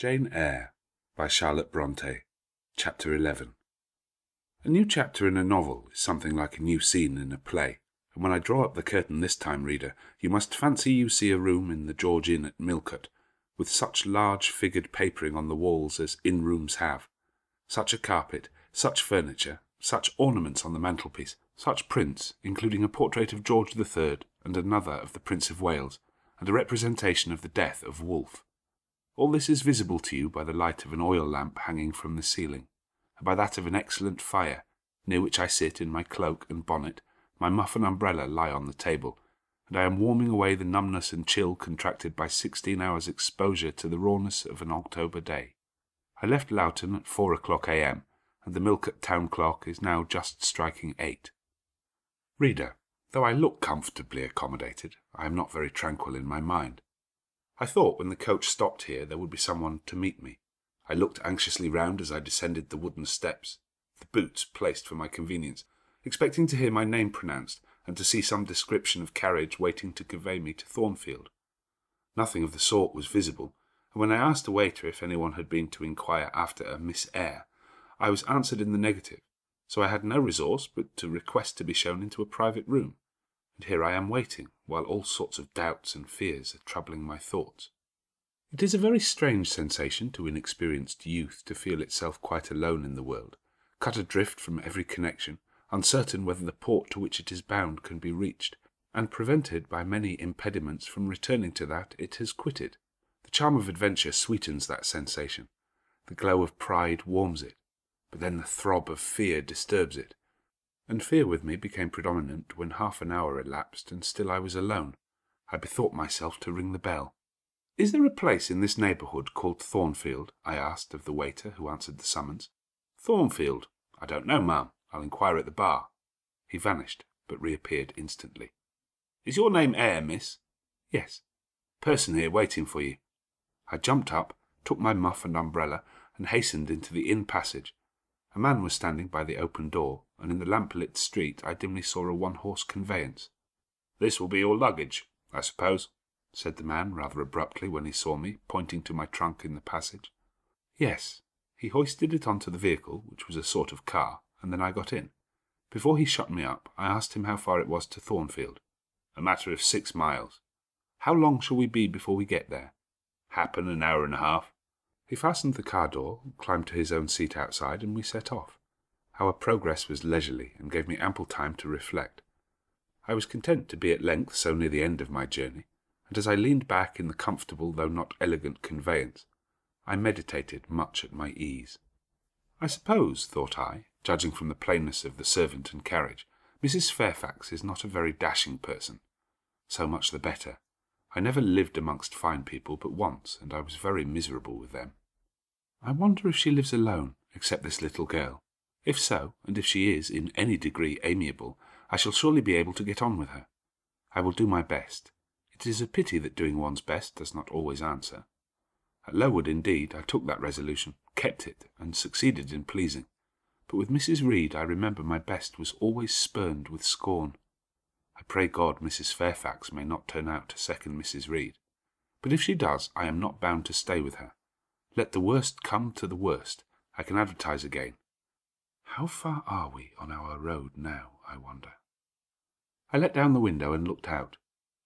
Jane Eyre by Charlotte Brontë, Chapter 11. A new chapter in a novel is something like a new scene in a play, and when I draw up the curtain this time, reader, you must fancy you see a room in the George Inn at Millcote, with such large figured papering on the walls as inn-rooms have, such a carpet, such furniture, such ornaments on the mantelpiece, such prints, including a portrait of George III and another of the Prince of Wales, and a representation of the death of Wolfe. All this is visible to you by the light of an oil lamp hanging from the ceiling, and by that of an excellent fire, near which I sit in my cloak and bonnet. My muff and umbrella lie on the table, and I am warming away the numbness and chill contracted by 16 hours' exposure to the rawness of an October day. I left Loughton at 4 o'clock a.m., and the Millcote town clock is now just striking 8. Reader, though I look comfortably accommodated, I am not very tranquil in my mind. I thought when the coach stopped here there would be someone to meet me. I looked anxiously round as I descended the wooden steps, the boots placed for my convenience, expecting to hear my name pronounced and to see some description of carriage waiting to convey me to Thornfield. Nothing of the sort was visible, and when I asked a waiter if anyone had been to inquire after a Miss Eyre, I was answered in the negative, so I had no resource but to request to be shown into a private room. And here I am waiting, while all sorts of doubts and fears are troubling my thoughts. It is a very strange sensation to inexperienced youth to feel itself quite alone in the world, cut adrift from every connection, uncertain whether the port to which it is bound can be reached, and prevented by many impediments from returning to that it has quitted. The charm of adventure sweetens that sensation. The glow of pride warms it, but then the throb of fear disturbs it. And fear with me became predominant when half an hour elapsed and still I was alone. I bethought myself to ring the bell. "Is there a place in this neighbourhood called Thornfield?" I asked of the waiter who answered the summons. "Thornfield? I don't know, ma'am. I'll inquire at the bar." He vanished, but reappeared instantly. "Is your name Eyre, miss?" "Yes." "Person here waiting for you." I jumped up, took my muff and umbrella, and hastened into the inn passage. A man was standing by the open door, and in the lamp-lit street I dimly saw a one-horse conveyance. "This will be your luggage, I suppose," said the man rather abruptly when he saw me, pointing to my trunk in the passage. "Yes." He hoisted it onto the vehicle, which was a sort of car, and then I got in. Before he shut me up, I asked him how far it was to Thornfield. "A matter of 6 miles." "How long shall we be before we get there?" "Happen an hour and a half." He fastened the car door, climbed to his own seat outside, and we set off. Our progress was leisurely, and gave me ample time to reflect. I was content to be at length so near the end of my journey, and as I leaned back in the comfortable though not elegant conveyance, I meditated much at my ease. I suppose, thought I, judging from the plainness of the servant and carriage, Mrs. Fairfax is not a very dashing person. So much the better. I never lived amongst fine people but once, and I was very miserable with them. I wonder if she lives alone, except this little girl. If so, and if she is in any degree amiable, I shall surely be able to get on with her. I will do my best. It is a pity that doing one's best does not always answer. At Lowood, indeed, I took that resolution, kept it, and succeeded in pleasing. But with Mrs. Reed I remember my best was always spurned with scorn. I pray God Mrs. Fairfax may not turn out to second Mrs. Reed. But if she does, I am not bound to stay with her. Let the worst come to the worst. I can advertise again. How far are we on our road now, I wonder? I let down the window and looked out.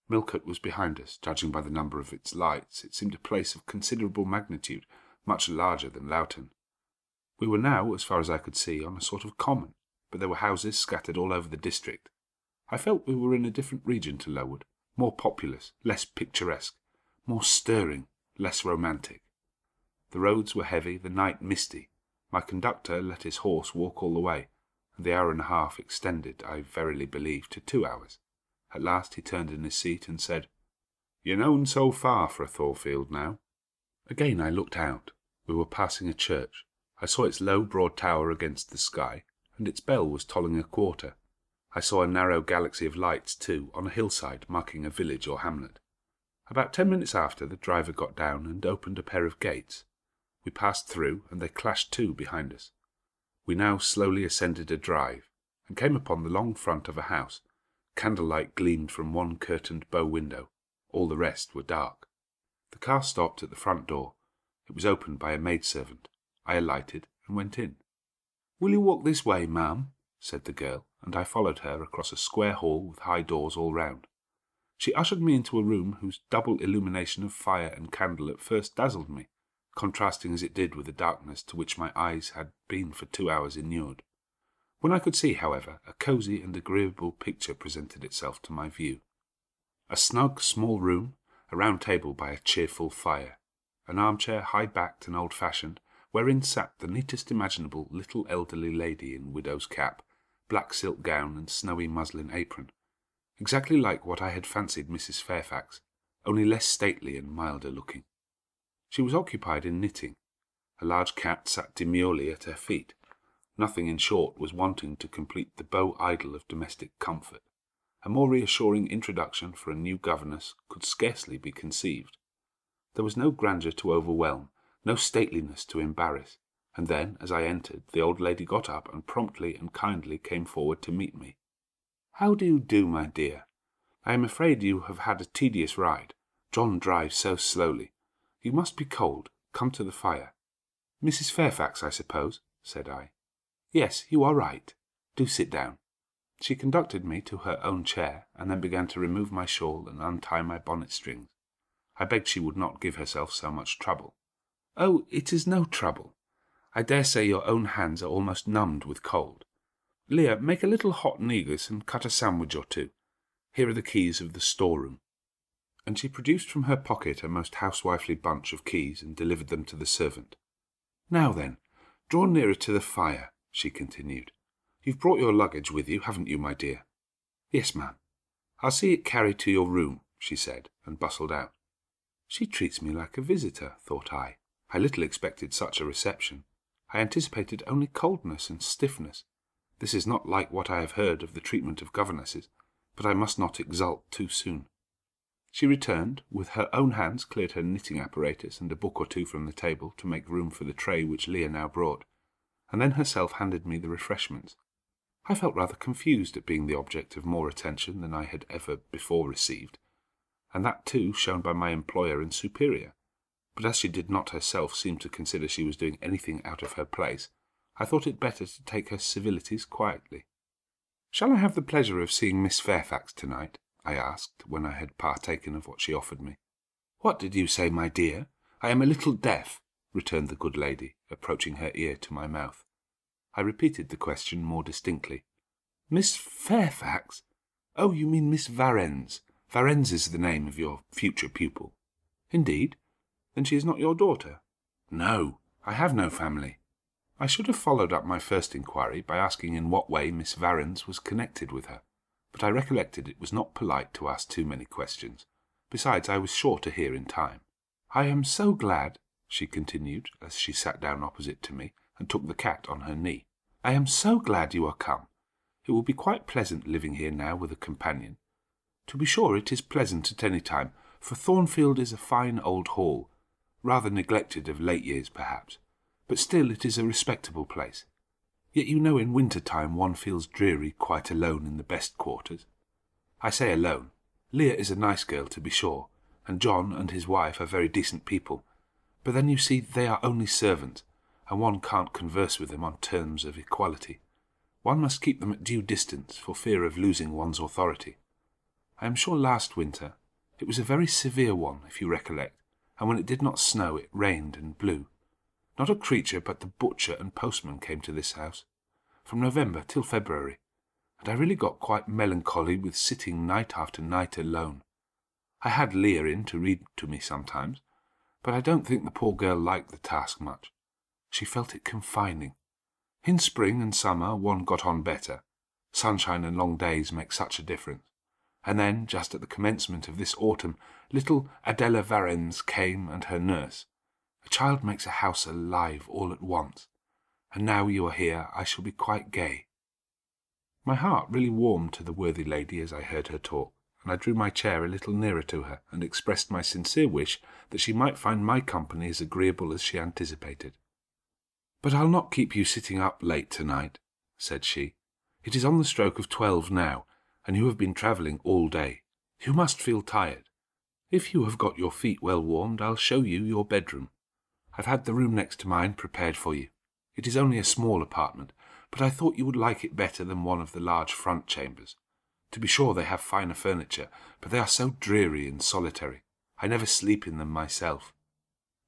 Millcote was behind us. Judging by the number of its lights, it seemed a place of considerable magnitude, much larger than Loughton. We were now, as far as I could see, on a sort of common, but there were houses scattered all over the district. I felt we were in a different region to Lowood, more populous, less picturesque, more stirring, less romantic. The roads were heavy, the night misty. My conductor let his horse walk all the way, and the hour and a half extended, I verily believe, to 2 hours. At last he turned in his seat and said, "You're known so far for a Thornfield now." Again I looked out. We were passing a church. I saw its low, broad tower against the sky, and its bell was tolling a quarter. I saw a narrow galaxy of lights, too, on a hillside marking a village or hamlet. About 10 minutes after, the driver got down and opened a pair of gates. We passed through, and they clashed to behind us. We now slowly ascended a drive, and came upon the long front of a house. Candlelight gleamed from one curtained bow window. All the rest were dark. The car stopped at the front door. It was opened by a maidservant. I alighted and went in. "Will you walk this way, ma'am?" said the girl, and I followed her across a square hall with high doors all round. She ushered me into a room whose double illumination of fire and candle at first dazzled me, contrasting as it did with the darkness to which my eyes had been for 2 hours inured. When I could see, however, a cosy and agreeable picture presented itself to my view. A snug, small room, a round table by a cheerful fire, an armchair high-backed and old-fashioned, wherein sat the neatest imaginable little elderly lady in widow's cap, black silk gown and snowy muslin apron, exactly like what I had fancied Mrs. Fairfax, only less stately and milder looking. She was occupied in knitting. A large cat sat demurely at her feet. Nothing, in short, was wanting to complete the beau ideal of domestic comfort. A more reassuring introduction for a new governess could scarcely be conceived. There was no grandeur to overwhelm, no stateliness to embarrass, and then, as I entered, the old lady got up and promptly and kindly came forward to meet me. "How do you do, my dear? I am afraid you have had a tedious ride. John drives so slowly. You must be cold. Come to the fire." "Mrs. Fairfax, I suppose?" said I. "Yes, you are right. Do sit down." She conducted me to her own chair, and then began to remove my shawl and untie my bonnet strings. I begged she would not give herself so much trouble. "Oh, it is no trouble. I dare say your own hands are almost numbed with cold. Leah, make a little hot negus and cut a sandwich or two. Here are the keys of the storeroom." And she produced from her pocket a most housewifely bunch of keys and delivered them to the servant. "Now then, draw nearer to the fire," she continued. "You've brought your luggage with you, haven't you, my dear?" "Yes, ma'am." "I'll see it carried to your room," she said, and bustled out. She treats me like a visitor, thought I. I little expected such a reception. I anticipated only coldness and stiffness. This is not like what I have heard of the treatment of governesses, but I must not exult too soon. She returned, with her own hands cleared her knitting apparatus and a book or two from the table to make room for the tray which Leah now brought, and then herself handed me the refreshments. I felt rather confused at being the object of more attention than I had ever before received, and that too shown by my employer and superior. But as she did not herself seem to consider she was doing anything out of her place, I thought it better to take her civilities quietly. "Shall I have the pleasure of seeing Miss Fairfax tonight?" I asked, when I had partaken of what she offered me. "What did you say, my dear? I am a little deaf," returned the good lady, approaching her ear to my mouth. I repeated the question more distinctly. "Miss Fairfax? Oh, you mean Miss Varens. Varens is the name of your future pupil." "Indeed? Then she is not your daughter?" "No, I have no family." I should have followed up my first inquiry by asking in what way Miss Varens was connected with her, but I recollected it was not polite to ask too many questions. Besides, I was sure to hear in time. "I am so glad," she continued, as she sat down opposite to me and took the cat on her knee. "I am so glad you are come. It will be quite pleasant living here now with a companion. To be sure, it is pleasant at any time, for Thornfield is a fine old hall, rather neglected of late years perhaps, but still it is a respectable place. Yet you know in winter-time one feels dreary quite alone in the best quarters. I say alone. Leah is a nice girl, to be sure, and John and his wife are very decent people, but then you see they are only servants, and one can't converse with them on terms of equality. One must keep them at due distance for fear of losing one's authority. I am sure last winter, it was a very severe one, if you recollect, and when it did not snow it rained and blew. Not a creature but the butcher and postman came to this house, from November till February, and I really got quite melancholy with sitting night after night alone. I had Leah in to read to me sometimes, but I don't think the poor girl liked the task much. She felt it confining. In spring and summer one got on better. Sunshine and long days make such a difference. And then, just at the commencement of this autumn, little Adela Varens came and her nurse. A child makes a house alive all at once, and now you are here I shall be quite gay." My heart really warmed to the worthy lady as I heard her talk, and I drew my chair a little nearer to her, and expressed my sincere wish that she might find my company as agreeable as she anticipated. "But I'll not keep you sitting up late tonight," said she. "It is on the stroke of 12 now, and you have been travelling all day. You must feel tired. If you have got your feet well warmed, I'll show you your bedroom. I've had the room next to mine prepared for you. It is only a small apartment, but I thought you would like it better than one of the large front chambers. To be sure, they have finer furniture, but they are so dreary and solitary. I never sleep in them myself."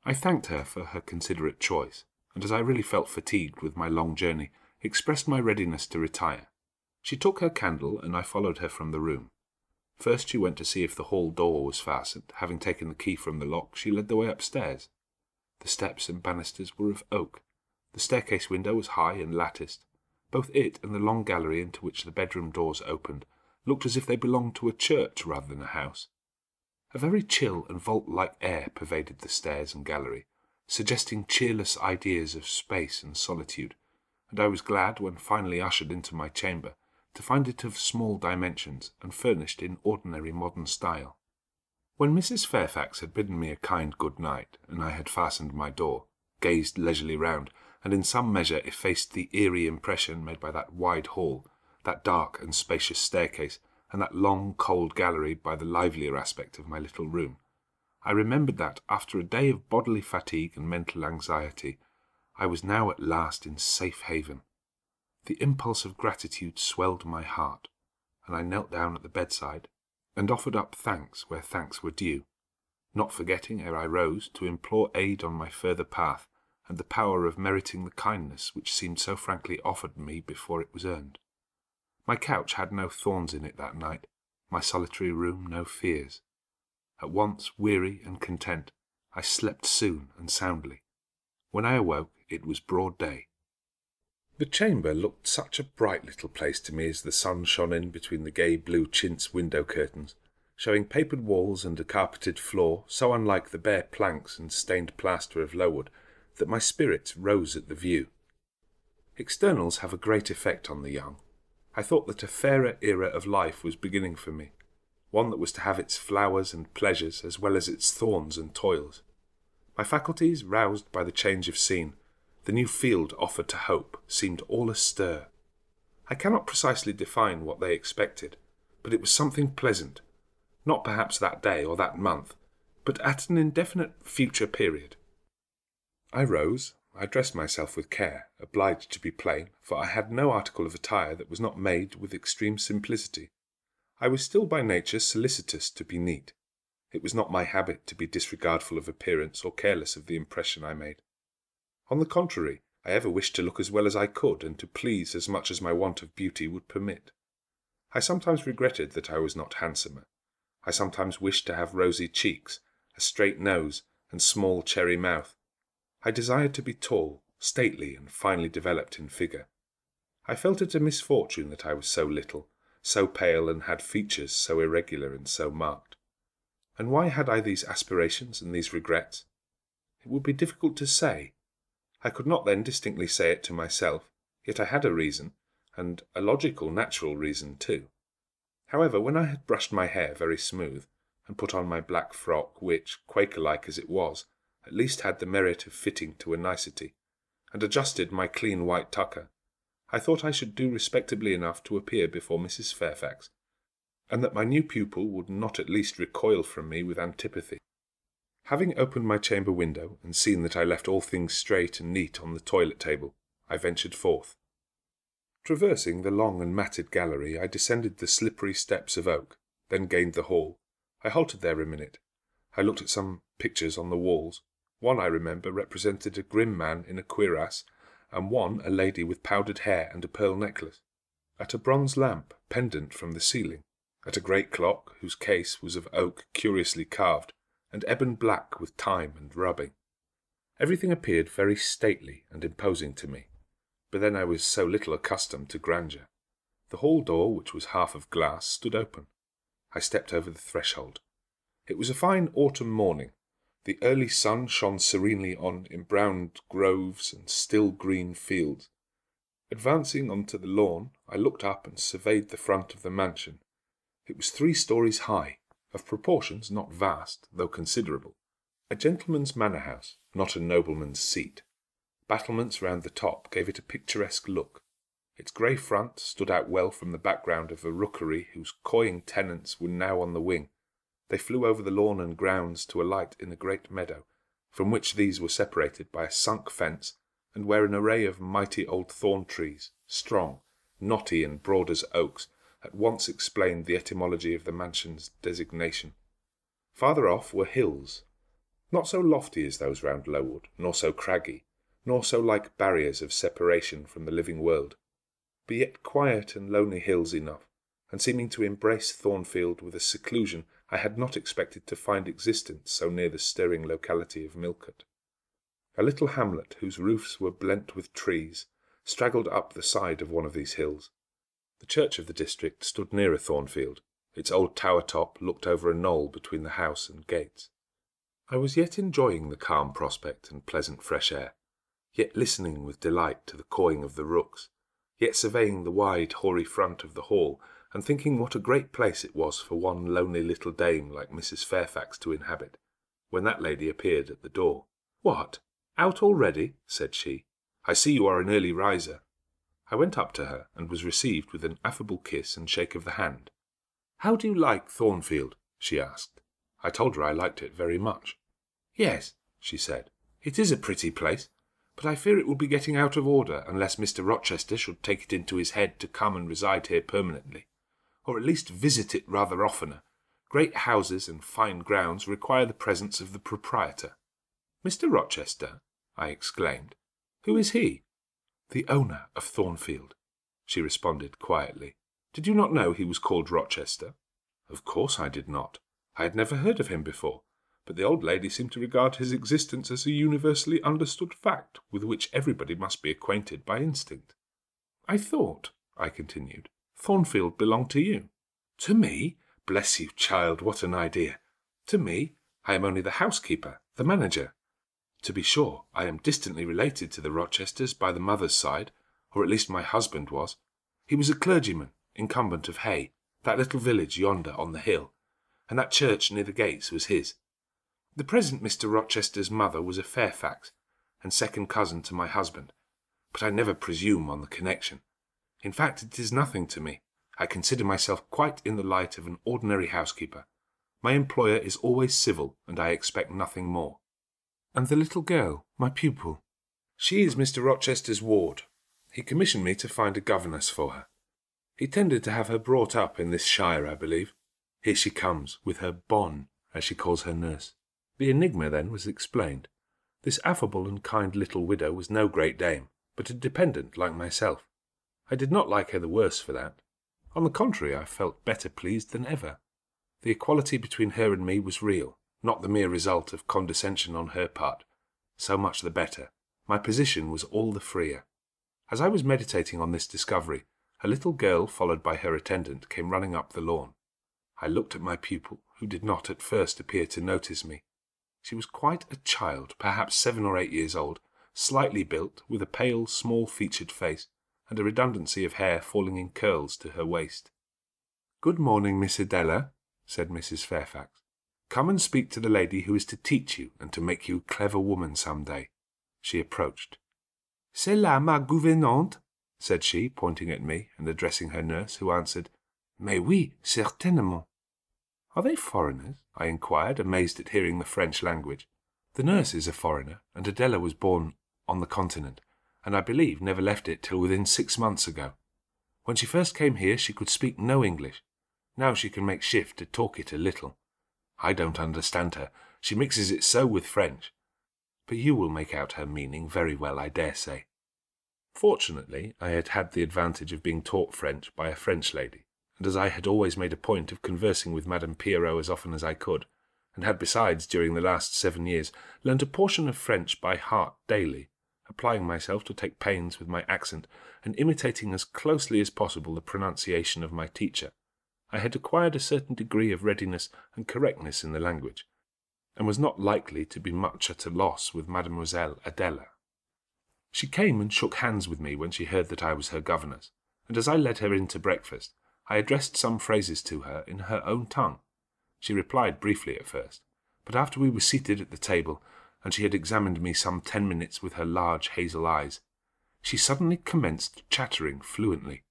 I thanked her for her considerate choice, and as I really felt fatigued with my long journey, expressed my readiness to retire. She took her candle, and I followed her from the room. First she went to see if the hall door was fastened. Having taken the key from the lock, she led the way upstairs. The steps and banisters were of oak. The staircase window was high and latticed. Both it and the long gallery into which the bedroom doors opened looked as if they belonged to a church rather than a house. A very chill and vault-like air pervaded the stairs and gallery, suggesting cheerless ideas of space and solitude, and I was glad, when finally ushered into my chamber, to find it of small dimensions and furnished in ordinary modern style. When Mrs. Fairfax had bidden me a kind good night, and I had fastened my door, gazed leisurely round, and in some measure effaced the eerie impression made by that wide hall, that dark and spacious staircase, and that long cold gallery by the livelier aspect of my little room, I remembered that, after a day of bodily fatigue and mental anxiety, I was now at last in safe haven. The impulse of gratitude swelled my heart, and I knelt down at the bedside, and offered up thanks where thanks were due, not forgetting, ere I rose, to implore aid on my further path, and the power of meriting the kindness which seemed so frankly offered me before it was earned. My couch had no thorns in it that night, my solitary room no fears. At once weary and content, I slept soon and soundly. When I awoke, it was broad day. The chamber looked such a bright little place to me as the sun shone in between the gay blue chintz window curtains, showing papered walls and a carpeted floor so unlike the bare planks and stained plaster of Lowood that my spirits rose at the view. Externals have a great effect on the young. I thought that a fairer era of life was beginning for me, one that was to have its flowers and pleasures as well as its thorns and toils. My faculties, roused by the change of scene, the new field offered to hope, seemed all astir. I cannot precisely define what they expected, but it was something pleasant, not perhaps that day or that month, but at an indefinite future period. I rose. I dressed myself with care, obliged to be plain, for I had no article of attire that was not made with extreme simplicity. I was still by nature solicitous to be neat. It was not my habit to be disregardful of appearance or careless of the impression I made. On the contrary, I ever wished to look as well as I could and to please as much as my want of beauty would permit. I sometimes regretted that I was not handsomer. I sometimes wished to have rosy cheeks, a straight nose, and small cherry mouth. I desired to be tall, stately, and finely developed in figure. I felt it a misfortune that I was so little, so pale, and had features so irregular and so marked. And why had I these aspirations and these regrets? It would be difficult to say. I could not then distinctly say it to myself, yet I had a reason, and a logical, natural reason too. However, when I had brushed my hair very smooth, and put on my black frock, which, Quaker-like as it was, at least had the merit of fitting to a nicety, and adjusted my clean white tucker, I thought I should do respectably enough to appear before Mrs. Fairfax, and that my new pupil would not at least recoil from me with antipathy. Having opened my chamber window and seen that I left all things straight and neat on the toilet table, I ventured forth. Traversing the long and matted gallery, I descended the slippery steps of oak, then gained the hall. I halted there a minute. I looked at some pictures on the walls. One, I remember, represented a grim man in a cuirass, and one a lady with powdered hair and a pearl necklace. At a bronze lamp pendant from the ceiling, at a great clock whose case was of oak curiously carved, and ebon black with time and rubbing. Everything appeared very stately and imposing to me, but then I was so little accustomed to grandeur. The hall door, which was half of glass, stood open. I stepped over the threshold. It was a fine autumn morning. The early sun shone serenely on embrowned groves and still green fields. Advancing onto the lawn, I looked up and surveyed the front of the mansion. It was 3 stories high, of proportions not vast, though considerable. A gentleman's manor-house, not a nobleman's seat. Battlements round the top gave it a picturesque look. Its grey front stood out well from the background of a rookery whose cawing tenants were now on the wing. They flew over the lawn and grounds to alight in a great meadow, from which these were separated by a sunk fence, and where an array of mighty old thorn trees, strong, knotty, and broad as oaks, at once explained the etymology of the mansion's designation. Farther off were hills, not so lofty as those round Lowood, nor so craggy, nor so like barriers of separation from the living world, but yet quiet and lonely hills enough, and seeming to embrace Thornfield with a seclusion I had not expected to find existent so near the stirring locality of Millcote. A little hamlet, whose roofs were blent with trees, straggled up the side of one of these hills. The church of the district stood nearer Thornfield. Its old tower top looked over a knoll between the house and gates. I was yet enjoying the calm prospect and pleasant fresh air, yet listening with delight to the cawing of the rooks, yet surveying the wide hoary front of the hall, and thinking what a great place it was for one lonely little dame like Mrs. Fairfax to inhabit, when that lady appeared at the door. "What, out already?" said she. "I see you are an early riser." I went up to her, and was received with an affable kiss and shake of the hand. "How do you like Thornfield?" she asked. I told her I liked it very much. "Yes," she said, "it is a pretty place, but I fear it will be getting out of order unless Mr. Rochester should take it into his head to come and reside here permanently, or at least visit it rather oftener. Great houses and fine grounds require the presence of the proprietor." "Mr. Rochester?" I exclaimed. "Who is he?" "The owner of Thornfield," she responded quietly. "Did you not know he was called Rochester?" Of course I did not. I had never heard of him before, but the old lady seemed to regard his existence as a universally understood fact with which everybody must be acquainted by instinct. "I thought," I continued, "Thornfield belonged to you." "To me? Bless you, child, what an idea! To me? I am only the housekeeper, the manager. To be sure, I am distantly related to the Rochesters by the mother's side, or at least my husband was. He was a clergyman, incumbent of Hay, that little village yonder on the hill, and that church near the gates was his. The present Mr. Rochester's mother was a Fairfax, and second cousin to my husband, but I never presume on the connection. In fact, it is nothing to me. I consider myself quite in the light of an ordinary housekeeper. My employer is always civil, and I expect nothing more." "And the little girl, my pupil?" "She is Mr. Rochester's ward. He commissioned me to find a governess for her. He tended to have her brought up in this shire, I believe. Here she comes, with her bonne, as she calls her nurse." The enigma, then, was explained. This affable and kind little widow was no great dame, but a dependent like myself. I did not like her the worse for that. On the contrary, I felt better pleased than ever. The equality between her and me was real, not the mere result of condescension on her part. So much the better. My position was all the freer. As I was meditating on this discovery, a little girl, followed by her attendant, came running up the lawn. I looked at my pupil, who did not at first appear to notice me. She was quite a child, perhaps 7 or 8 years old, slightly built, with a pale, small-featured face, and a redundancy of hair falling in curls to her waist. "Good morning, Miss Adela," said Mrs. Fairfax. "Come and speak to the lady who is to teach you and to make you a clever woman some day." She approached. "C'est là ma gouvernante?" said she, pointing at me and addressing her nurse, who answered, "Mais oui, certainement." "Are they foreigners?" I inquired, amazed at hearing the French language. The nurse is a foreigner, and Adela was born on the continent, and I believe never left it till within 6 months ago. When she first came here she could speak no English. Now she can make shift to talk it a little. I don't understand her. She mixes it so with French. But you will make out her meaning very well, I dare say. Fortunately, I had had the advantage of being taught French by a French lady, and as I had always made a point of conversing with Madame Pierrot as often as I could, and had besides, during the last 7 years, learnt a portion of French by heart daily, applying myself to take pains with my accent, and imitating as closely as possible the pronunciation of my teacher, I had acquired a certain degree of readiness and correctness in the language, and was not likely to be much at a loss with Mademoiselle Adela. She came and shook hands with me when she heard that I was her governess, and as I led her in to breakfast, I addressed some phrases to her in her own tongue. She replied briefly at first, but after we were seated at the table, and she had examined me some 10 minutes with her large hazel eyes, she suddenly commenced chattering fluently.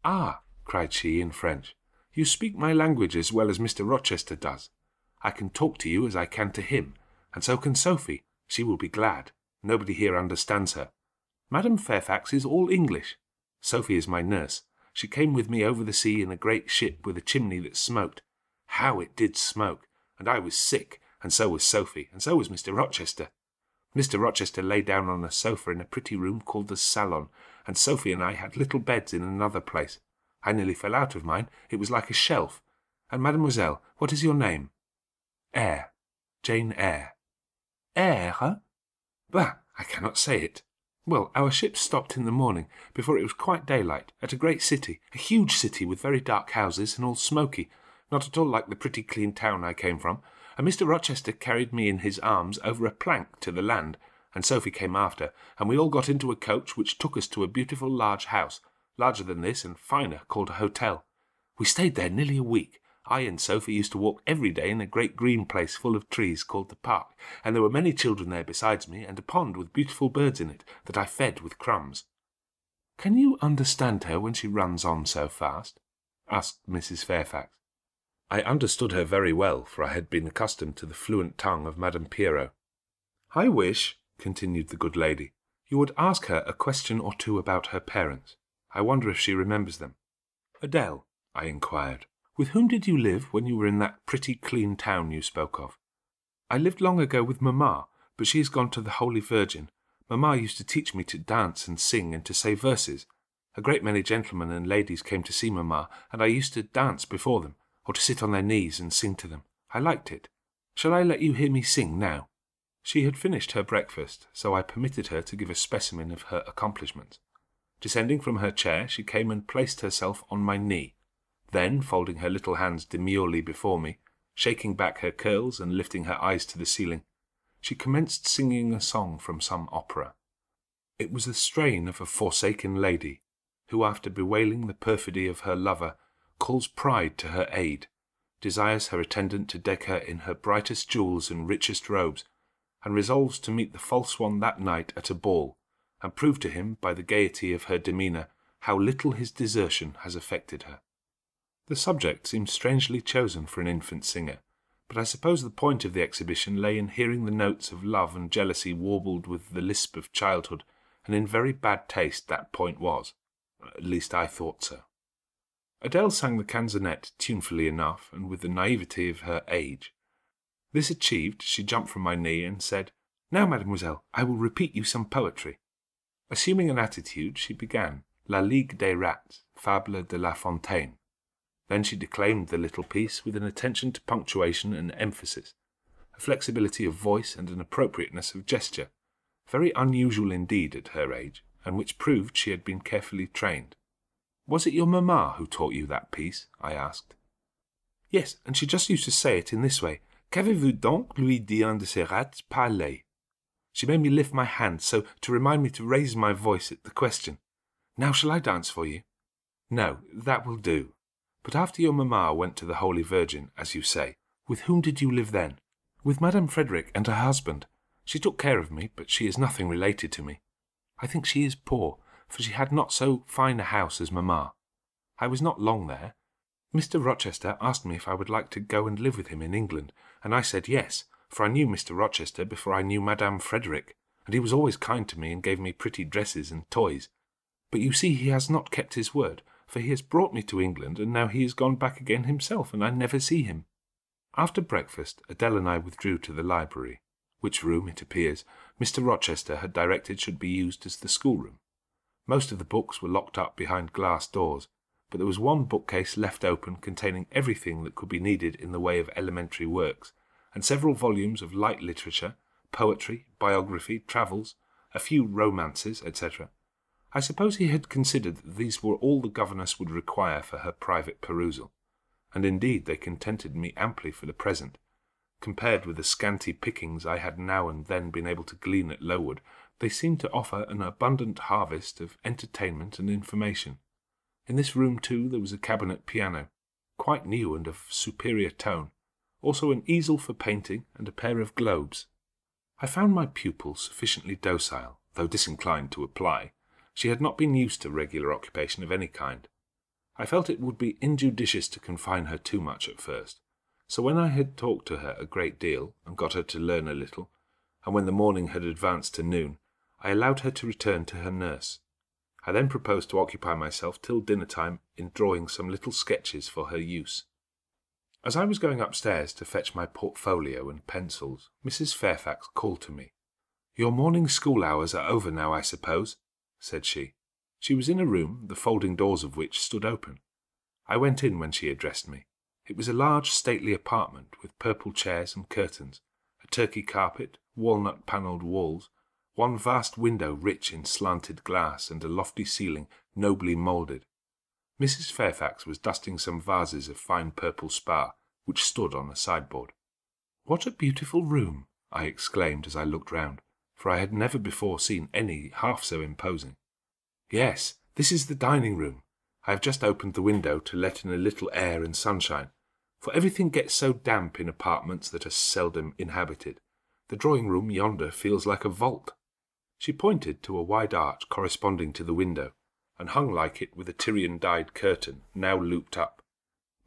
"Ah," cried she in French, "you speak my language as well as Mr. Rochester does. I can talk to you as I can to him, And so can Sophie. She will be glad. Nobody here understands her. Madame Fairfax is all English. Sophie is my nurse. She came with me over the sea in a great ship with a chimney that smoked. How it did smoke! And I was sick, and so was Sophie, and so was Mr. Rochester. Mr. Rochester lay down on a sofa in a pretty room called the salon, and Sophie and I had little beds in another place. I nearly fell out of mine. It was like a shelf. And mademoiselle, what is your name? Eyre. Jane Eyre. Eyre? Bah, I cannot say it. Well, our ship stopped in the morning, before it was quite daylight, at a great city, a huge city with very dark houses and all smoky, not at all like the pretty clean town I came from, and Mr. Rochester carried me in his arms over a plank to the land, and Sophie came after, and we all got into a coach which took us to a beautiful large house, larger than this and finer, called a hotel. We stayed there nearly a week. I and Sophie used to walk every day in a great green place full of trees called the park, and there were many children there besides me, and a pond with beautiful birds in it that I fed with crumbs. Can you understand her when she runs on so fast? Asked Mrs. Fairfax. I understood her very well, for I had been accustomed to the fluent tongue of Madame Pierrot. I wish, continued the good lady, you would ask her a question or two about her parents. I wonder if she remembers them. Adèle, I inquired, with whom did you live when you were in that pretty clean town you spoke of? I lived long ago with Mamma, but she has gone to the Holy Virgin. Mamma used to teach me to dance and sing and to say verses. A great many gentlemen and ladies came to see Mamma, and I used to dance before them, or to sit on their knees and sing to them. I liked it. Shall I let you hear me sing now? She had finished her breakfast, so I permitted her to give a specimen of her accomplishments. Descending from her chair, she came and placed herself on my knee. Then, folding her little hands demurely before me, shaking back her curls and lifting her eyes to the ceiling, she commenced singing a song from some opera. It was the strain of a forsaken lady, who, after bewailing the perfidy of her lover, calls pride to her aid, desires her attendant to deck her in her brightest jewels and richest robes, and resolves to meet the false one that night at a ball, and prove to him by the gaiety of her demeanour how little his desertion has affected her. The subject seemed strangely chosen for an infant singer, but I suppose the point of the exhibition lay in hearing the notes of love and jealousy warbled with the lisp of childhood, and in very bad taste that point was. At least I thought so. Adèle sang the canzonette tunefully enough, and with the naivety of her age. This achieved, she jumped from my knee and said, "Now, mademoiselle, I will repeat you some poetry." Assuming an attitude, she began, La Ligue des Rats, Fable de La Fontaine. Then she declaimed the little piece with an attention to punctuation and emphasis, a flexibility of voice and an appropriateness of gesture, very unusual indeed at her age, and which proved she had been carefully trained. "Was it your mamma who taught you that piece?" I asked. "Yes, and she just used to say it in this way, Qu'avez-vous donc lui dit un de ces rats parler? She made me lift my hand so to remind me to raise my voice at the question. Now shall I dance for you? No, that will do. But after your mamma went to the Holy Virgin, as you say, with whom did you live then? With Madame Frederick and her husband. She took care of me, but she is nothing related to me. I think she is poor, for she had not so fine a house as mamma. I was not long there. Mr. Rochester asked me if I would like to go and live with him in England, and I said yes, for I knew Mr. Rochester before I knew Madame Frederick, and he was always kind to me and gave me pretty dresses and toys. But you see he has not kept his word, for he has brought me to England, and now he is gone back again himself, and I never see him. After breakfast, Adèle and I withdrew to the library, which room, it appears, Mr. Rochester had directed should be used as the schoolroom. Most of the books were locked up behind glass doors, but there was one bookcase left open containing everything that could be needed in the way of elementary works, and several volumes of light literature, poetry, biography, travels, a few romances, etc. I suppose he had considered that these were all the governess would require for her private perusal, and indeed they contented me amply for the present. Compared with the scanty pickings I had now and then been able to glean at Lowood, they seemed to offer an abundant harvest of entertainment and information. In this room, too, there was a cabinet piano, quite new and of superior tone, also an easel for painting and a pair of globes. I found my pupil sufficiently docile, though disinclined to apply. She had not been used to regular occupation of any kind. I felt it would be injudicious to confine her too much at first, So when I had talked to her a great deal, and got her to learn a little, and when the morning had advanced to noon, I allowed her to return to her nurse. I then proposed to occupy myself till dinner-time in drawing some little sketches for her use. As I was going upstairs to fetch my portfolio and pencils, Mrs. Fairfax called to me. "Your morning school hours are over now, I suppose," said she. She was in a room, the folding doors of which stood open. I went in when she addressed me. It was a large, stately apartment, with purple chairs and curtains, a Turkey carpet, walnut-panelled walls, one vast window rich in slanted glass, and a lofty ceiling nobly moulded. Mrs. Fairfax was dusting some vases of fine purple spar, which stood on a sideboard. "What a beautiful room!" I exclaimed as I looked round, for I had never before seen any half so imposing. "Yes, this is the dining-room. I have just opened the window to let in a little air and sunshine, for everything gets so damp in apartments that are seldom inhabited. The drawing-room yonder feels like a vault." She pointed to a wide arch corresponding to the window, and hung like it with a Tyrian-dyed curtain, now looped up.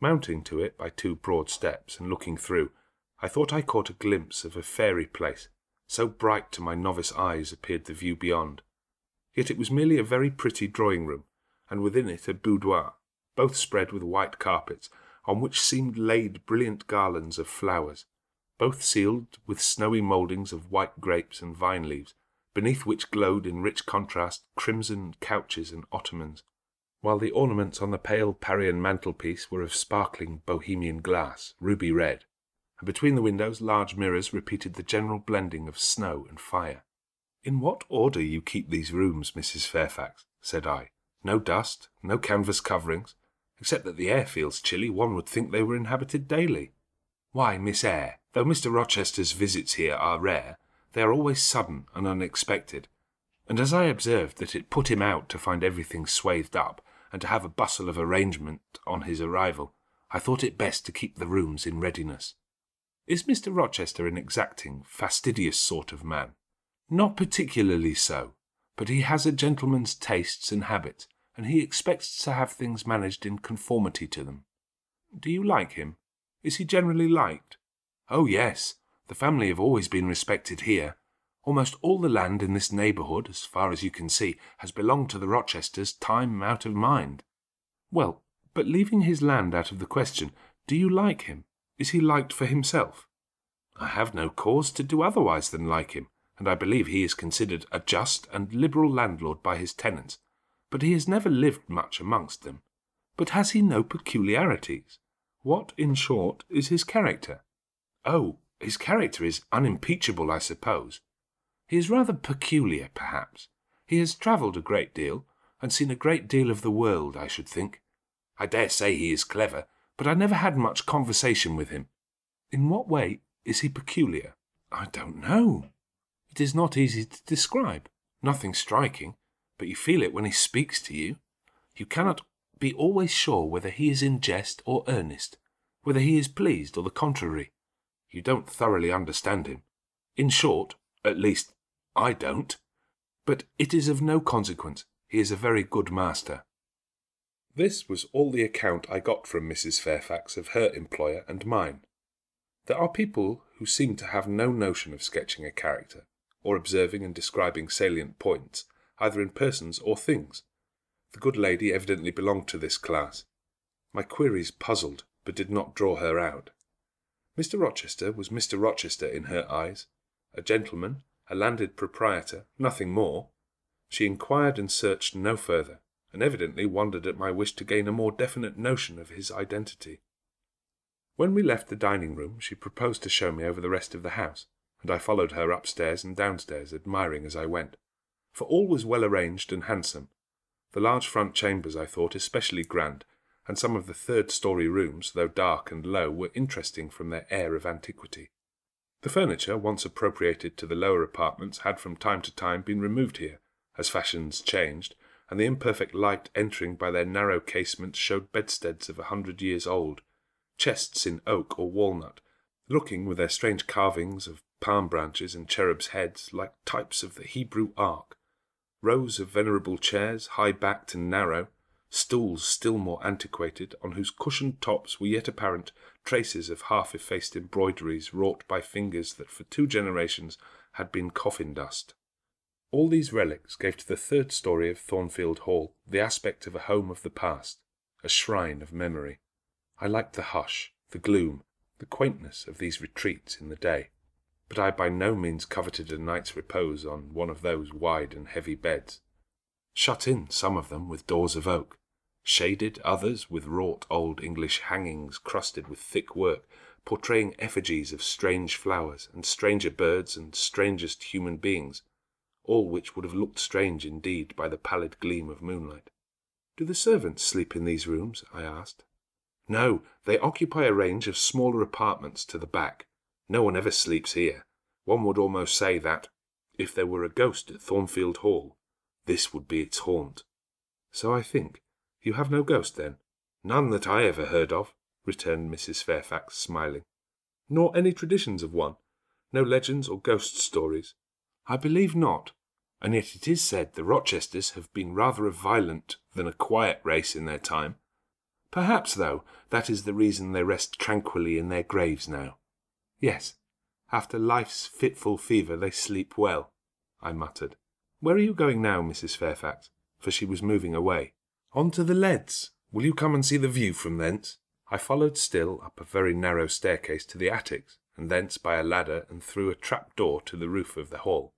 Mounting to it by 2 broad steps, and looking through, I thought I caught a glimpse of a fairy place, so bright to my novice eyes appeared the view beyond. Yet it was merely a very pretty drawing-room, and within it a boudoir, both spread with white carpets, on which seemed laid brilliant garlands of flowers, both sealed with snowy mouldings of white grapes and vine leaves, beneath which glowed in rich contrast crimson couches and ottomans, while the ornaments on the pale Parian mantelpiece were of sparkling Bohemian glass, ruby red, and between the windows large mirrors repeated the general blending of snow and fire. "In what order you keep these rooms, Mrs. Fairfax," said I. "No dust, no canvas coverings. Except that the air feels chilly, one would think they were inhabited daily." "Why, Miss Eyre, though Mr. Rochester's visits here are rare, they are always sudden and unexpected, and as I observed that it put him out to find everything swathed up, and to have a bustle of arrangement on his arrival, I thought it best to keep the rooms in readiness." "Is Mr. Rochester an exacting, fastidious sort of man?" "Not particularly so, but he has a gentleman's tastes and habits, and he expects to have things managed in conformity to them." "Do you like him? Is he generally liked?" "Oh, yes. The family have always been respected here. Almost all the land in this neighbourhood, as far as you can see, has belonged to the Rochesters time out of mind." "Well, but leaving his land out of the question, do you like him? Is he liked for himself?" "I have no cause to do otherwise than like him, and I believe he is considered a just and liberal landlord by his tenants, but he has never lived much amongst them." "But has he no peculiarities? What, in short, is his character?" "Oh, his character is unimpeachable, I suppose. He is rather peculiar, perhaps. He has travelled a great deal, and seen a great deal of the world, I should think. I dare say he is clever, but I never had much conversation with him." "In what way is he peculiar?" "I don't know. It is not easy to describe. Nothing striking, but you feel it when he speaks to you. You cannot be always sure whether he is in jest or earnest, whether he is pleased or the contrary. You don't thoroughly understand him. In short, at least, I don't. But it is of no consequence. He is a very good master." This was all the account I got from Mrs. Fairfax of her employer and mine. There are people who seem to have no notion of sketching a character, or observing and describing salient points, either in persons or things. The good lady evidently belonged to this class. My queries puzzled, but did not draw her out. Mr. Rochester was Mr. Rochester in her eyes, a gentleman, a landed proprietor, nothing more. She inquired and searched no further, and evidently wondered at my wish to gain a more definite notion of his identity. When we left the dining-room, she proposed to show me over the rest of the house, and I followed her upstairs and downstairs, admiring as I went, for all was well arranged and handsome. The large front chambers I thought especially grand, and some of the third-story rooms, though dark and low, were interesting from their air of antiquity. The furniture, once appropriated to the lower apartments, had from time to time been removed here, as fashions changed, and the imperfect light entering by their narrow casements showed bedsteads of 100 years old, chests in oak or walnut, looking with their strange carvings of palm branches and cherubs' heads like types of the Hebrew ark, rows of venerable chairs, high-backed and narrow, stools still more antiquated, on whose cushioned tops were yet apparent traces of half-effaced embroideries wrought by fingers that for 2 generations had been coffin dust. All these relics gave to the 3rd story of Thornfield Hall the aspect of a home of the past, a shrine of memory. I liked the hush, the gloom, the quaintness of these retreats in the day, but I by no means coveted a night's repose on one of those wide and heavy beds. Shut in, some of them, with doors of oak, shaded others with wrought old English hangings crusted with thick work, portraying effigies of strange flowers and stranger birds and strangest human beings, all which would have looked strange indeed by the pallid gleam of moonlight. "Do the servants sleep in these rooms?" I asked. "No, they occupy a range of smaller apartments to the back. No one ever sleeps here. One would almost say that, if there were a ghost at Thornfield Hall, this would be its haunt." "So I think. You have no ghost, then?" "None that I ever heard of," returned Mrs. Fairfax, smiling. "Nor any traditions of one? No legends or ghost stories?" "I believe not. And yet it is said the Rochesters have been rather a violent than a quiet race in their time. Perhaps, though, that is the reason they rest tranquilly in their graves now." "Yes, after life's fitful fever they sleep well," I muttered. "Where are you going now, Mrs. Fairfax?" For she was moving away. "On to the leads. Will you come and see the view from thence?" I followed still up a very narrow staircase to the attics, and thence by a ladder and through a trap-door to the roof of the hall.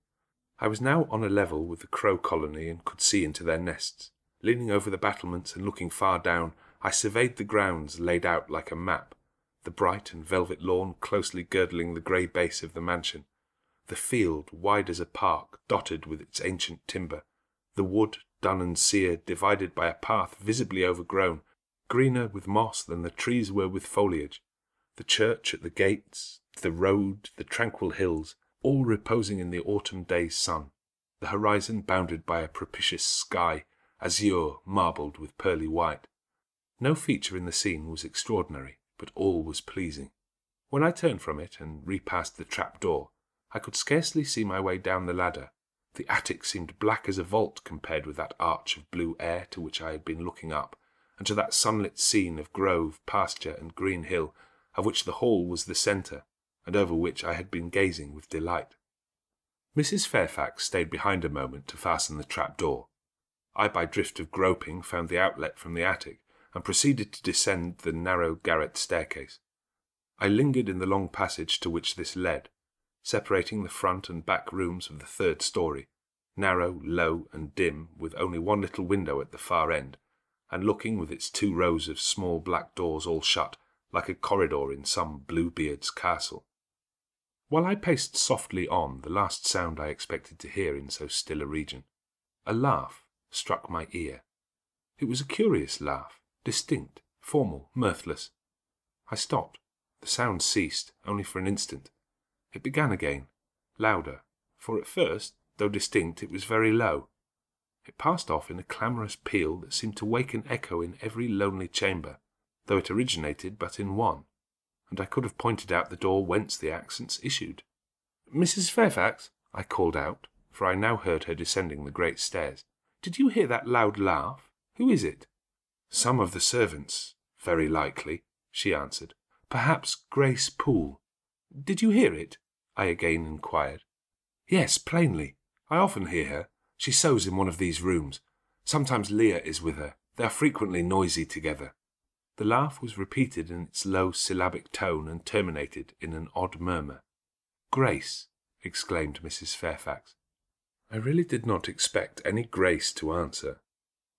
I was now on a level with the crow colony and could see into their nests. Leaning over the battlements and looking far down, I surveyed the grounds laid out like a map, the bright and velvet lawn closely girdling the grey base of the mansion, the field wide as a park dotted with its ancient timber, the wood dun and sere divided by a path visibly overgrown, greener with moss than the trees were with foliage, the church at the gates, the road, the tranquil hills, all reposing in the autumn day's sun, the horizon bounded by a propitious sky, azure marbled with pearly white. No feature in the scene was extraordinary, but all was pleasing. When I turned from it and repassed the trap-door, I could scarcely see my way down the ladder. The attic seemed black as a vault compared with that arch of blue air to which I had been looking up, and to that sunlit scene of grove, pasture, and green hill, of which the hall was the centre, and over which I had been gazing with delight. Mrs. Fairfax stayed behind a moment to fasten the trap-door. I by drift of groping found the outlet from the attic, and proceeded to descend the narrow garret staircase. I lingered in the long passage to which this led, separating the front and back rooms of the 3rd story, narrow, low, and dim, with only one little window at the far end, and looking with its 2 rows of small black doors all shut, like a corridor in some Bluebeard's castle. While I paced softly on, the last sound I expected to hear in so still a region, a laugh, struck my ear. It was a curious laugh, distinct, formal, mirthless. I stopped. The sound ceased, only for an instant. It began again, louder, for at first, though distinct, it was very low. It passed off in a clamorous peal that seemed to wake an echo in every lonely chamber, though it originated but in one, and I could have pointed out the door whence the accents issued. "Mrs. Fairfax," I called out, for I now heard her descending the great stairs, "did you hear that loud laugh? Who is it?" "Some of the servants, very likely," she answered. "Perhaps Grace Poole." "Did you hear it?" I again inquired. "Yes, plainly. I often hear her. She sews in one of these rooms. Sometimes Leah is with her. They are frequently noisy together." The laugh was repeated in its low syllabic tone and terminated in an odd murmur. "Grace!" exclaimed Mrs. Fairfax. I really did not expect any Grace to answer,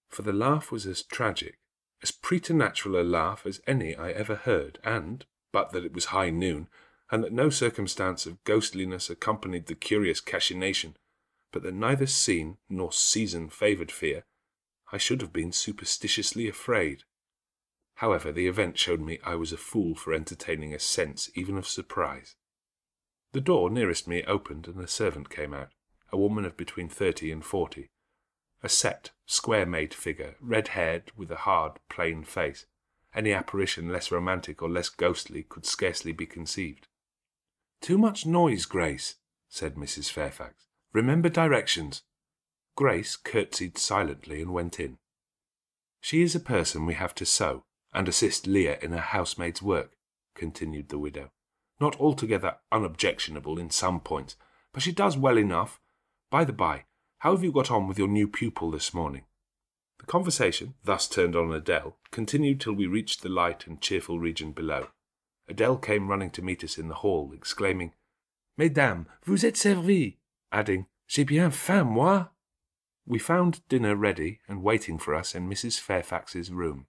for the laugh was as tragic, as preternatural a laugh as any I ever heard, and, but that it was high noon, and that no circumstance of ghostliness accompanied the curious cachinnation, but that neither scene nor season favoured fear, I should have been superstitiously afraid. However, the event showed me I was a fool for entertaining a sense even of surprise. The door nearest me opened, and a servant came out, a woman of between 30 and 40, a set, square-made figure, red-haired, with a hard, plain face. Any apparition less romantic or less ghostly could scarcely be conceived. "Too much noise, Grace," said Mrs. Fairfax. "Remember directions." Grace curtsied silently and went in. She is a person we have to sew, and assist Leah in her housemaid's work," continued the widow. "Not altogether unobjectionable in some points, but she does well enough. By the by, how have you got on with your new pupil this morning?" The conversation, thus turned on Adèle, continued till we reached the light and cheerful region below. Adèle came running to meet us in the hall, exclaiming, "Mesdames, vous êtes servies," adding, "J'ai bien faim, moi." We found dinner ready and waiting for us in Mrs. Fairfax's room.